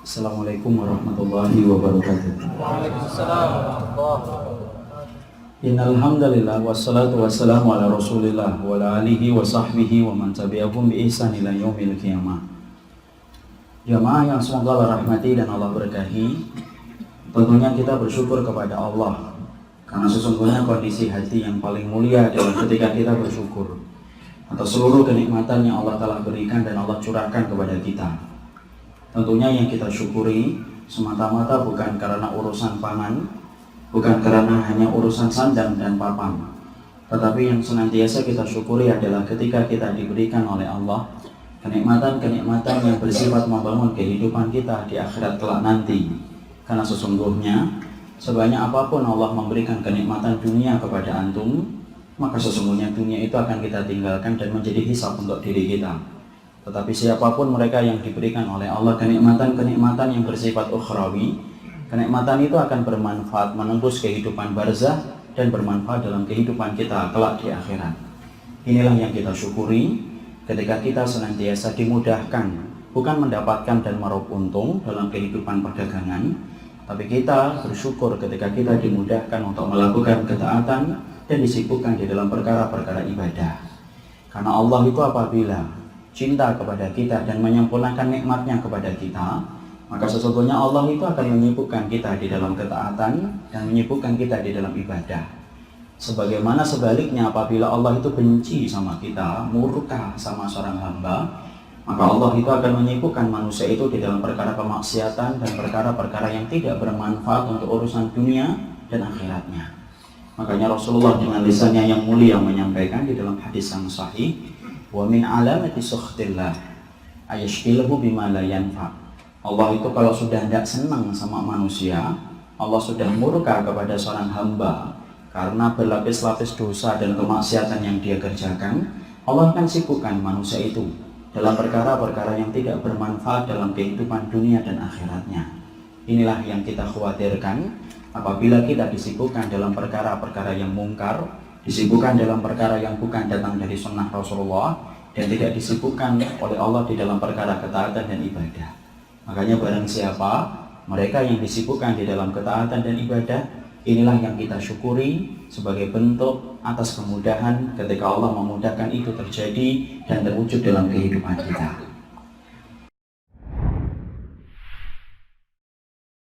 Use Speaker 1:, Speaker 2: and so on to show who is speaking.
Speaker 1: Assalamualaikum warahmatullahi wabarakatuh.
Speaker 2: Waalaikumsalam warahmatullahi wabarakatuh.
Speaker 1: Innal hamdalillah wassalatu wassalamu ala Rasulillah wa ala alihi wa sahbihi wa man tabi'ahum bi ihsan ila yaumil qiyamah. Jamaah yang semoga Allah rahmati dan Allah berkahi, tentunya kita bersyukur kepada Allah karena sesungguhnya kondisi hati yang paling mulia adalah ketika kita bersyukur atas seluruh kenikmatan yang Allah telah berikan dan Allah curahkan kepada kita. Tentunya yang kita syukuri semata-mata bukan karena urusan pangan, bukan karena hanya urusan sandang dan papan, tetapi yang senantiasa kita syukuri adalah ketika kita diberikan oleh Allah kenikmatan-kenikmatan yang bersifat membangun kehidupan kita di akhirat kelak nanti. Karena sesungguhnya sebanyak apapun Allah memberikan kenikmatan dunia kepada antum, maka sesungguhnya dunia itu akan kita tinggalkan dan menjadi hisab untuk diri kita. Tetapi siapapun mereka yang diberikan oleh Allah kenikmatan-kenikmatan yang bersifat ukhrawi, kenikmatan itu akan bermanfaat menembus kehidupan barzah dan bermanfaat dalam kehidupan kita kelak di akhirat. Inilah yang kita syukuri ketika kita senantiasa dimudahkan, bukan mendapatkan dan meraup untung dalam kehidupan perdagangan, tapi kita bersyukur ketika kita dimudahkan untuk melakukan ketaatan dan disibukkan di dalam perkara-perkara ibadah. Karena Allah itu apabila cinta kepada kita dan menyempurnakan nikmatnya kepada kita, maka sesungguhnya Allah itu akan menyibukkan kita di dalam ketaatan dan menyibukkan kita di dalam ibadah. Sebagaimana sebaliknya apabila Allah itu benci sama kita, murka sama seorang hamba, maka Allah itu akan menyibukkan manusia itu di dalam perkara kemaksiatan dan perkara-perkara yang tidak bermanfaat untuk urusan dunia dan akhiratnya. Makanya Rasulullah dengan lisannya yang mulia menyampaikan di dalam hadis yang sahih, wa min alamati sukhtillah ayashkilahu bima la yanfa. Allah itu kalau sudah tidak senang sama manusia, Allah sudah murka kepada seorang hamba karena berlapis-lapis dosa dan kemaksiatan yang dia kerjakan, Allah akan sibukkan manusia itu dalam perkara-perkara yang tidak bermanfaat dalam kehidupan dunia dan akhiratnya. Inilah yang kita khawatirkan apabila kita disibukkan dalam perkara-perkara yang mungkar, disibukkan dalam perkara yang bukan datang dari sunnah Rasulullah, dan tidak disibukkan oleh Allah di dalam perkara ketaatan dan ibadah. Makanya barang siapa mereka yang disibukkan di dalam ketaatan dan ibadah, inilah yang kita syukuri sebagai bentuk atas kemudahan ketika Allah memudahkan itu terjadi dan terwujud dalam kehidupan kita.